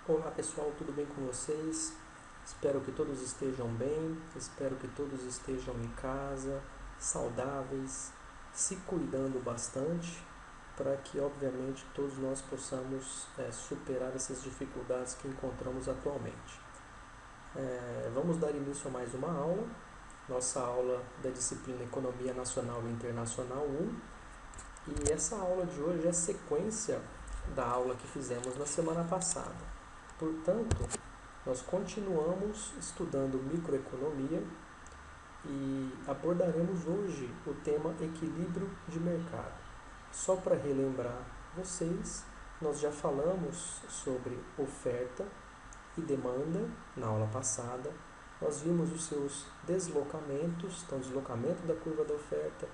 Olá pessoal, tudo bem com vocês? Espero que todos estejam bem, espero que todos estejam em casa, saudáveis, se cuidando bastante, para que obviamente todos nós possamos superar essas dificuldades que encontramos atualmente. Vamos dar início a mais uma aula, nossa aula da disciplina Economia Nacional e Internacional 1, e essa aula de hoje é sequência da aula que fizemos na semana passada. Portanto, nós continuamos estudando microeconomia e abordaremos hoje o tema equilíbrio de mercado. Só para relembrar vocês, nós já falamos sobre oferta e demanda na aula passada. Nós vimos os seus deslocamentos, então deslocamento da curva da oferta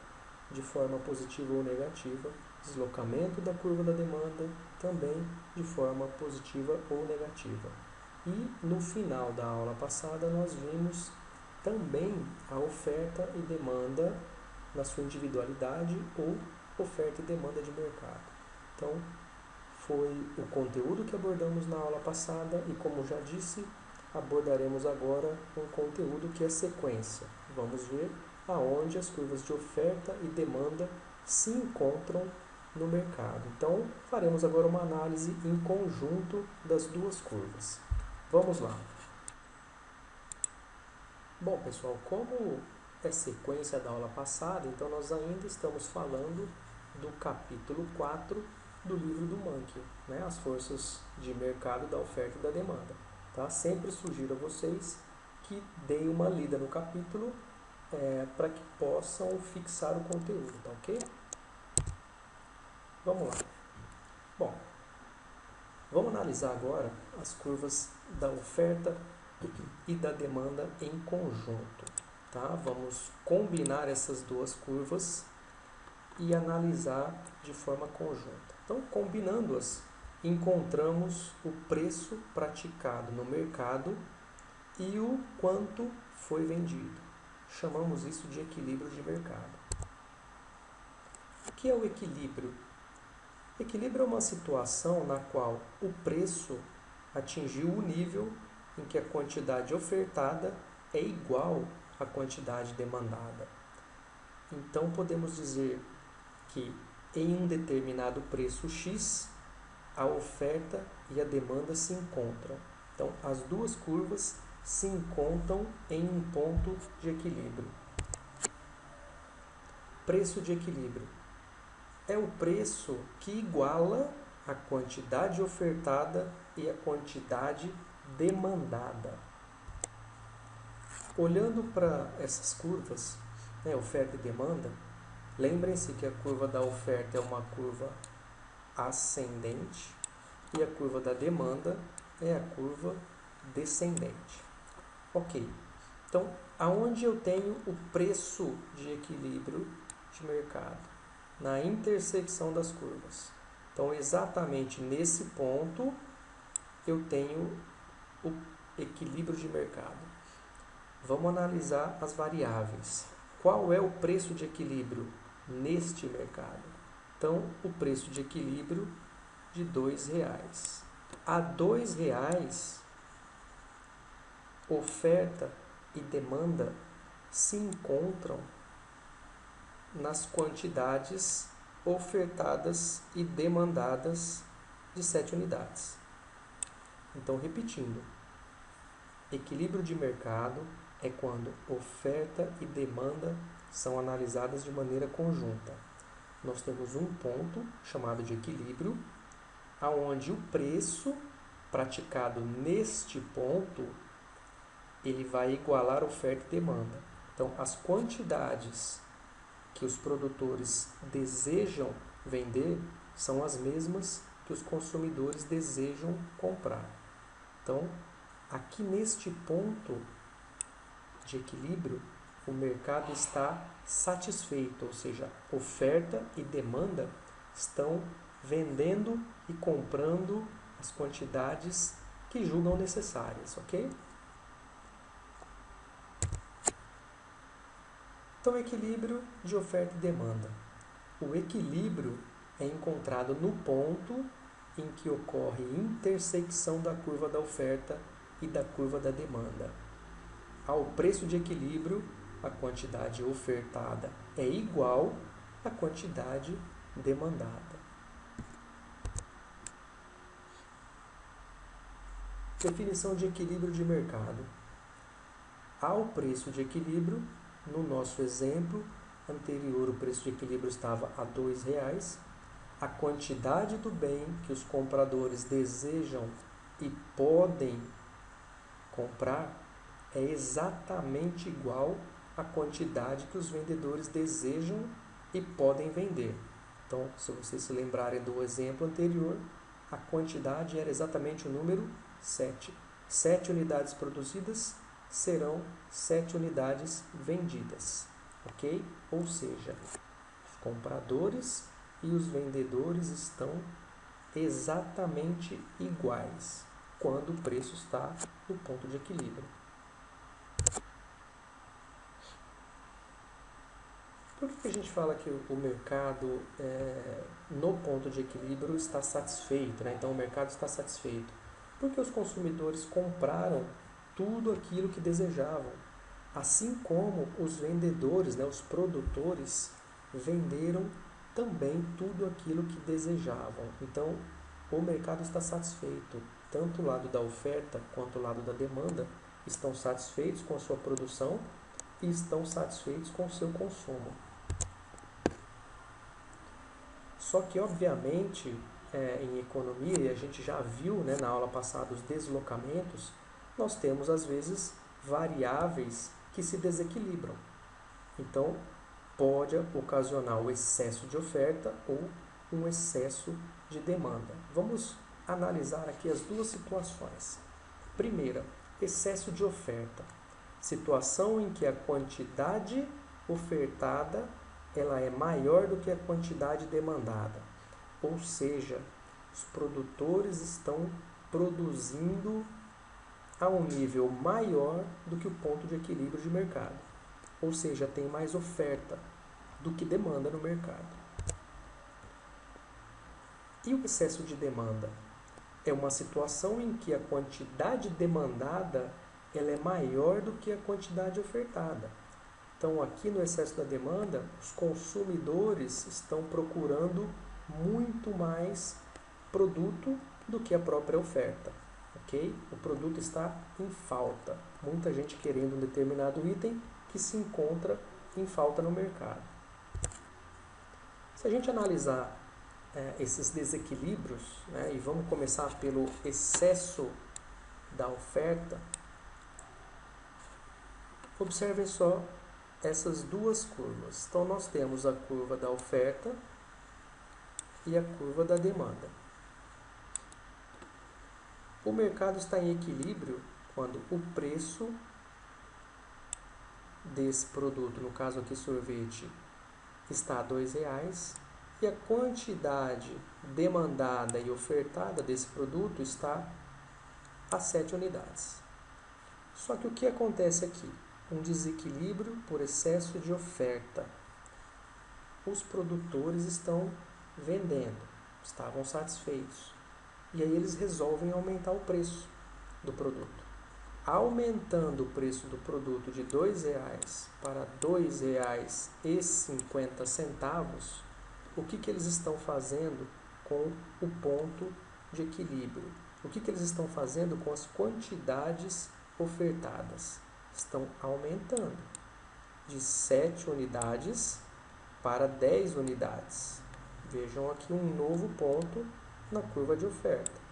de forma positiva ou negativa, deslocamento da curva da demanda também de forma positiva ou negativa. E no final da aula passada nós vimos também a oferta e demanda na sua individualidade ou oferta e demanda de mercado. Então, foi o conteúdo que abordamos na aula passada e, como já disse, abordaremos agora um conteúdo que é sequência. Vamos ver aonde as curvas de oferta e demanda se encontram no mercado. Então, faremos agora uma análise em conjunto das duas curvas. Vamos lá. Bom, pessoal, como é sequência da aula passada, então nós ainda estamos falando do capítulo 4 do livro do Mankey, né? As forças de mercado da oferta e da demanda. Tá? Sempre sugiro a vocês que deem uma lida no capítulo para que possam fixar o conteúdo, tá ok? Vamos lá. Bom, vamos analisar agora as curvas da oferta e da demanda em conjunto. Tá? Vamos combinar essas duas curvas e analisar de forma conjunta. Então, combinando-as, encontramos o preço praticado no mercado e o quanto foi vendido. Chamamos isso de equilíbrio de mercado. O que é o equilíbrio? Equilíbrio é uma situação na qual o preço atingiu o nível em que a quantidade ofertada é igual à quantidade demandada. Então, podemos dizer que em um determinado preço X, a oferta e a demanda se encontram. Então, as duas curvas se encontram em um ponto de equilíbrio. Preço de equilíbrio é o preço que iguala a quantidade ofertada e a quantidade demandada. Olhando para essas curvas, oferta e demanda, lembrem-se que a curva da oferta é uma curva ascendente e a curva da demanda é a curva descendente. Ok, então aonde eu tenho o preço de equilíbrio de mercado? Na intersecção das curvas. Então, exatamente nesse ponto, eu tenho o equilíbrio de mercado. Vamos analisar as variáveis. Qual é o preço de equilíbrio neste mercado? Então, o preço de equilíbrio de R$2. A R$2, oferta e demanda se encontram nas quantidades ofertadas e demandadas de 7 unidades. Então, repetindo, equilíbrio de mercado é quando oferta e demanda são analisadas de maneira conjunta. Nós temos um ponto chamado de equilíbrio, aonde o preço praticado neste ponto ele vai igualar oferta e demanda. Então, as quantidades que os produtores desejam vender são as mesmas que os consumidores desejam comprar. Então, aqui neste ponto de equilíbrio, o mercado está satisfeito, ou seja, oferta e demanda estão vendendo e comprando as quantidades que julgam necessárias, ok? Então, equilíbrio de oferta e demanda. O equilíbrio é encontrado no ponto em que ocorre intersecção da curva da oferta e da curva da demanda. Ao preço de equilíbrio, a quantidade ofertada é igual à quantidade demandada. Definição de equilíbrio de mercado. Ao preço de equilíbrio, no nosso exemplo anterior, o preço de equilíbrio estava a R$2. A quantidade do bem que os compradores desejam e podem comprar é exatamente igual à quantidade que os vendedores desejam e podem vender. Então, se vocês se lembrarem do exemplo anterior, a quantidade era exatamente o número 7. 7 unidades produzidas serão 7 unidades vendidas, ok? Ou seja, os compradores e os vendedores estão exatamente iguais quando o preço está no ponto de equilíbrio. Por que a gente fala que o mercado no ponto de equilíbrio está satisfeito, né? Então o mercado está satisfeito? Porque os consumidores compraram tudo aquilo que desejavam, assim como os vendedores, né, os produtores, venderam também tudo aquilo que desejavam. Então, o mercado está satisfeito. Tanto o lado da oferta quanto o lado da demanda estão satisfeitos com a sua produção e estão satisfeitos com o seu consumo. Só que, obviamente, em economia, e a gente já viu, né, na aula passada os deslocamentos, nós temos, às vezes, variáveis que se desequilibram. Então, pode ocasionar o excesso de oferta ou um excesso de demanda. Vamos analisar aqui as duas situações. Primeira, excesso de oferta. Situação em que a quantidade ofertada ela é maior do que a quantidade demandada. Ou seja, os produtores estão produzindo a um nível maior do que o ponto de equilíbrio de mercado. Ou seja, tem mais oferta do que demanda no mercado. E o excesso de demanda? É uma situação em que a quantidade demandada ela é maior do que a quantidade ofertada. Então, aqui no excesso da demanda, os consumidores estão procurando muito mais produto do que a própria oferta. Okay? O produto está em falta. Muita gente querendo um determinado item que se encontra em falta no mercado. Se a gente analisar esses desequilíbrios, né, e vamos começar pelo excesso da oferta, observem só essas duas curvas. Então, nós temos a curva da oferta e a curva da demanda. O mercado está em equilíbrio quando o preço desse produto, no caso aqui sorvete, está a R$2 e a quantidade demandada e ofertada desse produto está a 7 unidades. Só que o que acontece aqui? Um desequilíbrio por excesso de oferta. Os produtores estão vendendo, estavam satisfeitos. E aí eles resolvem aumentar o preço do produto. Aumentando o preço do produto de R$2 para R$2,50, o que eles estão fazendo com o ponto de equilíbrio? O que eles estão fazendo com as quantidades ofertadas? Estão aumentando de 7 unidades para 10 unidades. Vejam aqui um novo ponto na curva de oferta.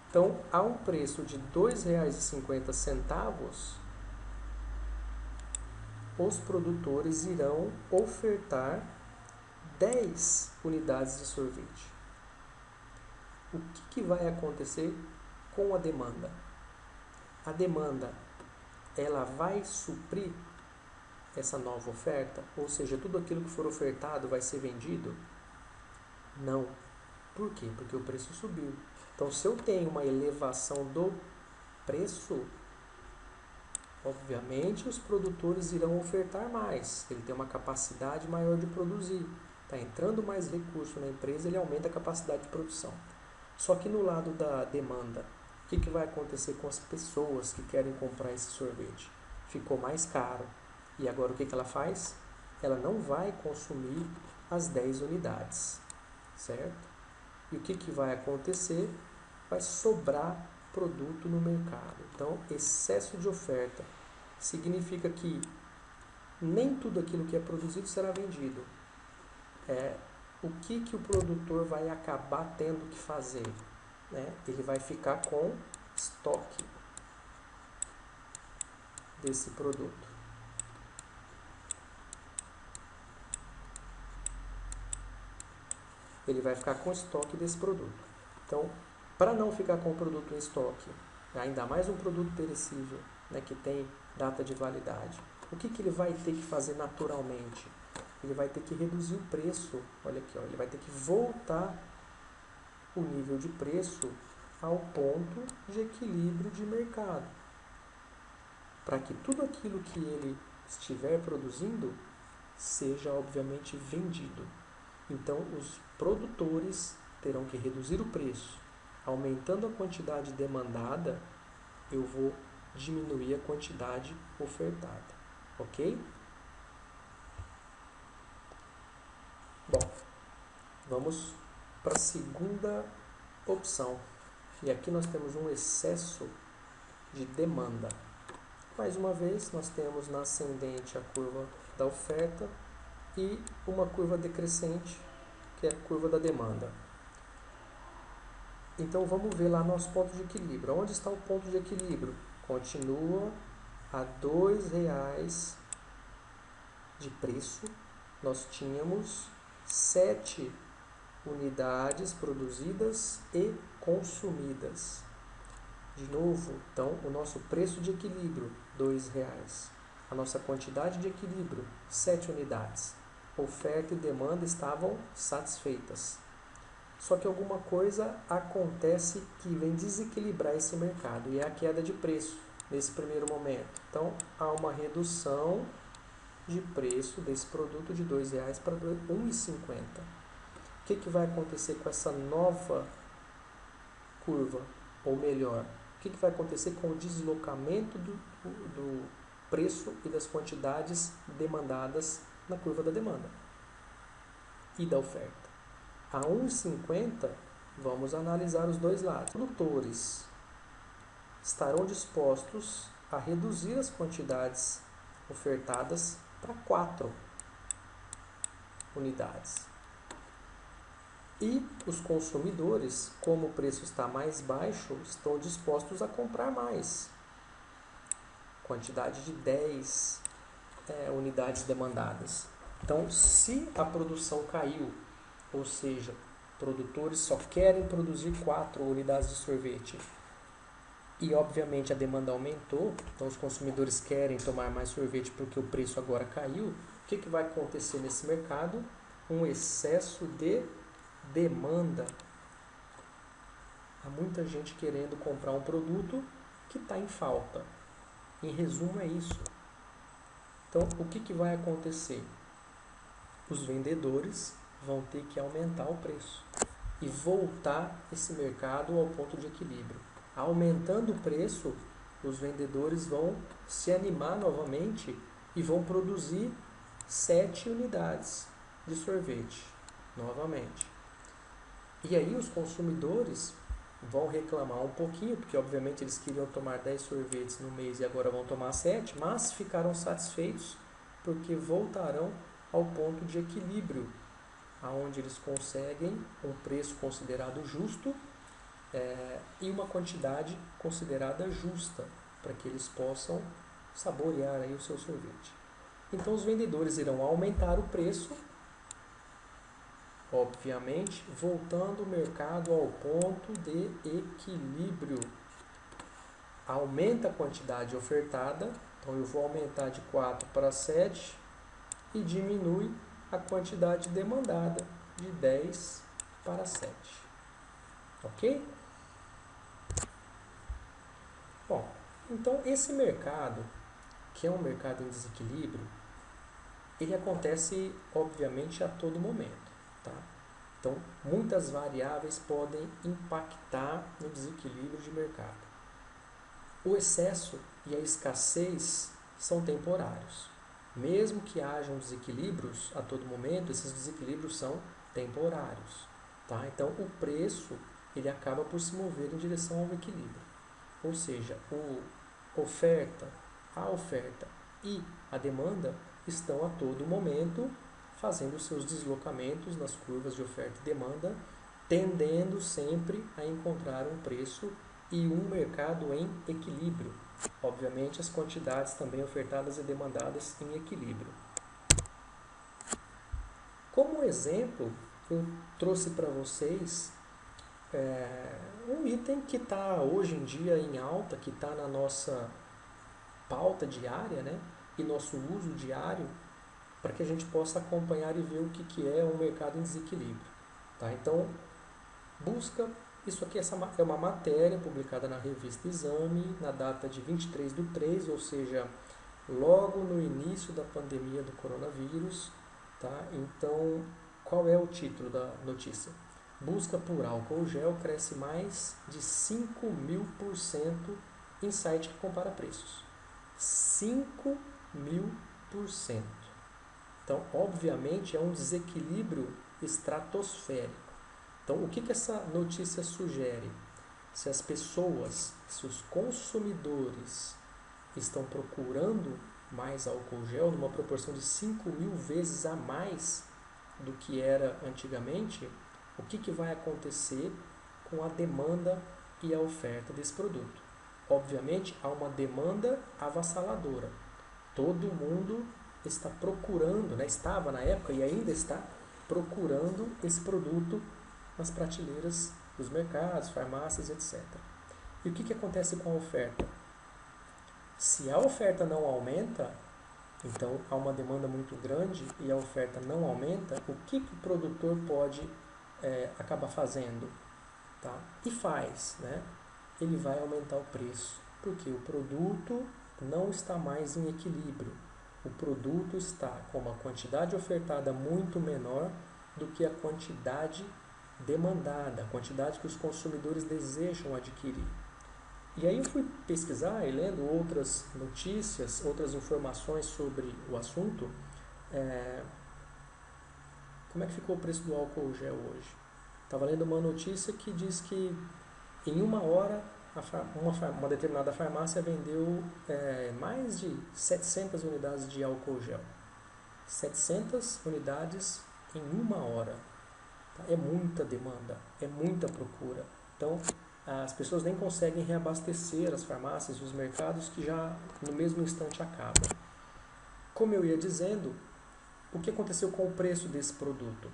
Então, a um preço de R$2,50, os produtores irão ofertar 10 unidades de sorvete. O que vai acontecer com a demanda? A demanda, ela vai suprir essa nova oferta? Ou seja, tudo aquilo que for ofertado vai ser vendido? Não. Por quê? Porque o preço subiu. Então, se eu tenho uma elevação do preço, obviamente os produtores irão ofertar mais. Ele tem uma capacidade maior de produzir. Está entrando mais recurso na empresa, ele aumenta a capacidade de produção. Só que no lado da demanda, o que vai acontecer com as pessoas que querem comprar esse sorvete? Ficou mais caro. E agora o que ela faz? Ela não vai consumir as 10 unidades, certo? E o que vai acontecer? Vai sobrar produto no mercado. Então, excesso de oferta significa que nem tudo aquilo que é produzido será vendido. O que o produtor vai acabar tendo que fazer? Ele vai ficar com estoque desse produto. Ele vai ficar com estoque desse produto. Então, para não ficar com o produto em estoque, ainda mais um produto perecível, que tem data de validade, o que ele vai ter que fazer naturalmente? Ele vai ter que reduzir o preço. Olha aqui, ele vai ter que voltar o nível de preço ao ponto de equilíbrio de mercado, para que tudo aquilo que ele estiver produzindo seja obviamente vendido. Então os produtores terão que reduzir o preço. Aumentando a quantidade demandada, eu vou diminuir a quantidade ofertada, ok? Bom, vamos para a segunda opção. E aqui nós temos um excesso de demanda. Mais uma vez, nós temos na ascendente a curva da oferta e uma curva decrescente, que é a curva da demanda. Então vamos ver lá nosso ponto de equilíbrio. Onde está o ponto de equilíbrio? Continua a R$ 2,00 de preço. Nós tínhamos 7 unidades produzidas e consumidas. De novo, então, o nosso preço de equilíbrio, R$ 2,00. A nossa quantidade de equilíbrio, 7 unidades. Oferta e demanda estavam satisfeitas. Só que alguma coisa acontece que vem desequilibrar esse mercado, e é a queda de preço nesse primeiro momento. Então, há uma redução de preço desse produto de R$ 2,00 para R$ 1,50. O que vai acontecer com essa nova curva? Ou melhor, o que vai acontecer com o deslocamento do preço e das quantidades demandadas na curva da demanda e da oferta? A 1,50, vamos analisar os dois lados. Os produtores estarão dispostos a reduzir as quantidades ofertadas para 4 unidades. E os consumidores, como o preço está mais baixo, estão dispostos a comprar mais. Quantidade de 10 unidades demandadas. Então, se a produção caiu, ou seja, produtores só querem produzir 4 unidades de sorvete, e obviamente a demanda aumentou, então os consumidores querem tomar mais sorvete porque o preço agora caiu, o que vai acontecer nesse mercado? Um excesso de demanda. Há muita gente querendo comprar um produto que está em falta. Em resumo, é isso. Então, o que vai acontecer? Os vendedores vão ter que aumentar o preço e voltar esse mercado ao ponto de equilíbrio. Aumentando o preço, os vendedores vão se animar novamente e vão produzir 7 unidades de sorvete novamente. E aí os consumidores vão reclamar um pouquinho, porque obviamente eles queriam tomar 10 sorvetes no mês e agora vão tomar 7, mas ficaram satisfeitos porque voltarão ao ponto de equilíbrio, aonde eles conseguem um preço considerado justo e uma quantidade considerada justa, para que eles possam saborear aí o seu sorvete. Então os vendedores irão aumentar o preço, obviamente, voltando o mercado ao ponto de equilíbrio. Aumenta a quantidade ofertada, então eu vou aumentar de 4 para 7 e diminui a quantidade demandada de 10 para 7. Ok? Bom, então esse mercado, que é um mercado em desequilíbrio, ele acontece obviamente a todo momento. Tá? Então, muitas variáveis podem impactar no desequilíbrio de mercado. O excesso e a escassez são temporários. Mesmo que hajam desequilíbrios a todo momento, esses desequilíbrios são temporários. Tá? Então, o preço ele acaba por se mover em direção ao equilíbrio. Ou seja, a oferta e a demanda estão a todo momento fazendo seus deslocamentos nas curvas de oferta e demanda, tendendo sempre a encontrar um preço e um mercado em equilíbrio. Obviamente, as quantidades também ofertadas e demandadas em equilíbrio. Como exemplo, eu trouxe para vocês um item que está hoje em dia em alta, que está na nossa pauta diária, né, e nosso uso diário, para que a gente possa acompanhar e ver o que é um mercado em desequilíbrio. Tá? Então, isso aqui é uma matéria publicada na revista Exame, na data de 23/3, ou seja, logo no início da pandemia do coronavírus. Tá? Então, qual é o título da notícia? Busca por álcool gel cresce mais de 5.000% em site que compara preços. 5.000%. Então, obviamente, é um desequilíbrio estratosférico. Então, o que essa notícia sugere? Se as pessoas, se os consumidores estão procurando mais álcool gel numa proporção de 5.000 vezes a mais do que era antigamente, o que vai acontecer com a demanda e a oferta desse produto? Obviamente, há uma demanda avassaladora. Todo mundo está procurando, né, estava na época e ainda está procurando esse produto nas prateleiras dos mercados, farmácias, etc. E o que acontece com a oferta? Se a oferta não aumenta, então há uma demanda muito grande e a oferta não aumenta, o que o produtor pode acabar fazendo? Tá? E faz, né? Ele vai aumentar o preço, porque o produto não está mais em equilíbrio. O produto está com uma quantidade ofertada muito menor do que a quantidade demandada, a quantidade que os consumidores desejam adquirir. E aí eu fui pesquisar e lendo outras notícias, outras informações sobre o assunto. Como é que ficou o preço do álcool gel hoje? Estava lendo uma notícia que diz que em uma hora uma determinada farmácia vendeu mais de 700 unidades de álcool gel. 700 unidades em uma hora. É muita demanda, é muita procura. Então, as pessoas nem conseguem reabastecer as farmácias e os mercados que já no mesmo instante acabam. Como eu ia dizendo, o que aconteceu com o preço desse produto?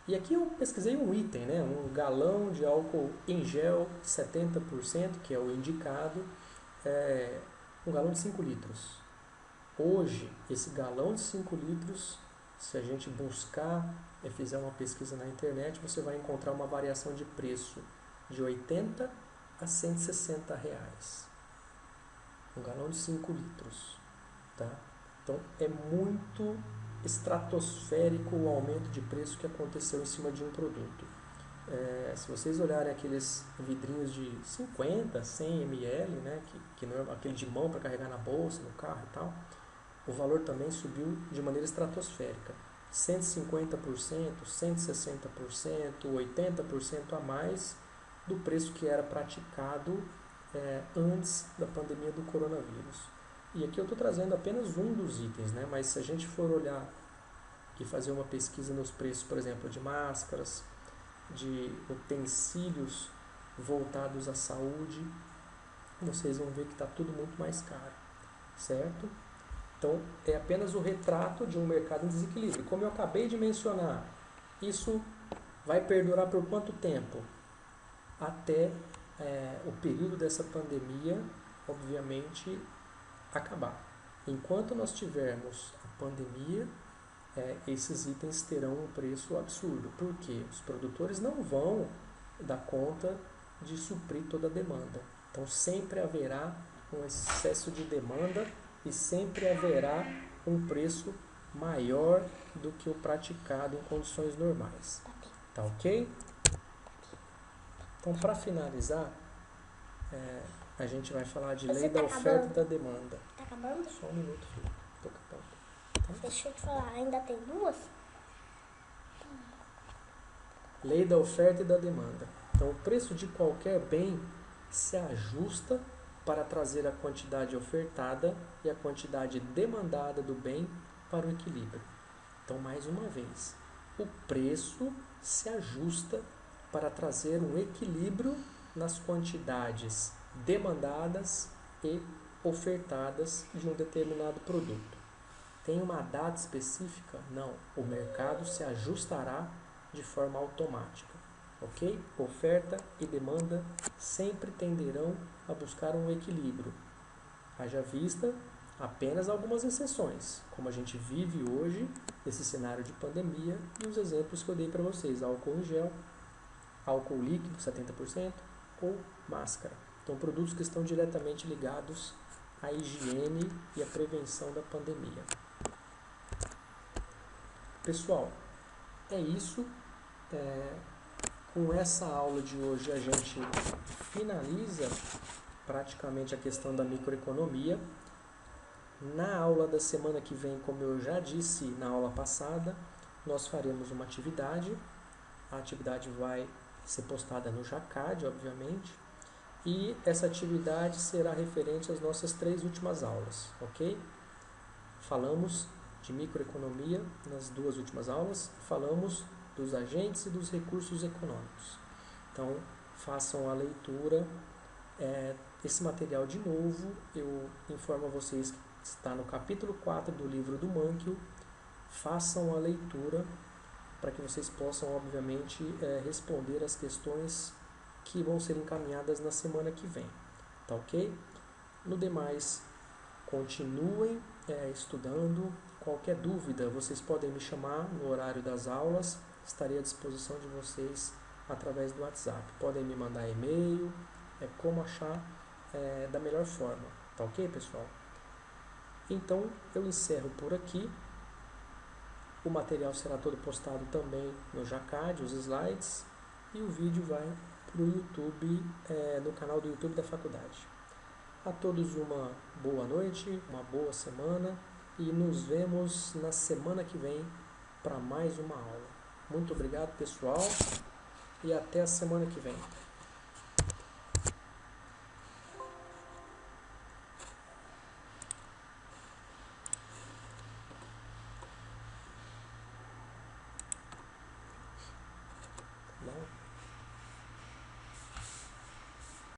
E aqui eu pesquisei um item, né? Um galão de álcool em gel 70%, que é o indicado, um galão de 5 litros. Hoje, esse galão de 5 litros, se a gente buscar e fizer uma pesquisa na internet, você vai encontrar uma variação de preço de 80 a 160 reais. Um galão de 5 litros. Tá? Então, é muito estratosférico o aumento de preço que aconteceu em cima de um produto. Se vocês olharem aqueles vidrinhos de 50, 100 ml, né, que não é aquele de mão para carregar na bolsa, no carro e tal, o valor também subiu de maneira estratosférica. 150%, 160%, 80% a mais do preço que era praticado antes da pandemia do coronavírus. E aqui eu estou trazendo apenas um dos itens, né? Mas se a gente for olhar e fazer uma pesquisa nos preços, por exemplo, de máscaras, de utensílios voltados à saúde, vocês vão ver que está tudo muito mais caro, certo? Então, é apenas o retrato de um mercado em desequilíbrio. Como eu acabei de mencionar, isso vai perdurar por quanto tempo? Até o período dessa pandemia, obviamente, acabar. Enquanto nós tivermos a pandemia, esses itens terão um preço absurdo. Por quê? Os produtores não vão dar conta de suprir toda a demanda. Então, sempre haverá um excesso de demanda e sempre haverá um preço maior do que o praticado em condições normais. Tá ok? Então, para finalizar, a gente vai falar de lei da oferta e da demanda. Tá acabando? Só um minuto, filho. Tô acabando. Tá? Deixa eu te falar, ainda tem duas? Lei da oferta e da demanda. Então, o preço de qualquer bem se ajusta para trazer a quantidade ofertada e a quantidade demandada do bem para o equilíbrio. Então, mais uma vez, o preço se ajusta para trazer um equilíbrio nas quantidades demandadas e ofertadas de um determinado produto. Tem uma data específica? Não. O mercado se ajustará de forma automática. Ok? Oferta e demanda sempre tenderão a buscar um equilíbrio. Haja vista apenas algumas exceções, como a gente vive hoje nesse cenário de pandemia e os exemplos que eu dei para vocês: álcool em gel, álcool líquido 70% ou máscara. Então, produtos que estão diretamente ligados à higiene e à prevenção da pandemia. Pessoal, é isso. Com essa aula de hoje a gente finaliza praticamente a questão da microeconomia. Na aula da semana que vem, como eu já disse na aula passada, nós faremos uma atividade. A atividade vai ser postada no Jacad, obviamente. E essa atividade será referente às nossas 3 últimas aulas, ok? Falamos de microeconomia nas 2 últimas aulas, falamos dos agentes e dos recursos econômicos. Então, façam a leitura. Esse material, de novo, eu informo a vocês que está no capítulo 4 do livro do Mankiw. Façam a leitura para que vocês possam, obviamente, responder as questões que vão ser encaminhadas na semana que vem. Tá ok? No demais, continuem estudando. Qualquer dúvida, vocês podem me chamar no horário das aulas. Estarei à disposição de vocês através do WhatsApp. Podem me mandar e-mail, como achar da melhor forma. Tá ok, pessoal? Então, eu encerro por aqui. O material será todo postado também no Jacad, os slides, e o vídeo vai para o YouTube, no canal do YouTube da faculdade. A todos uma boa noite, uma boa semana e nos vemos na semana que vem para mais uma aula. Muito obrigado, pessoal, e até a semana que vem.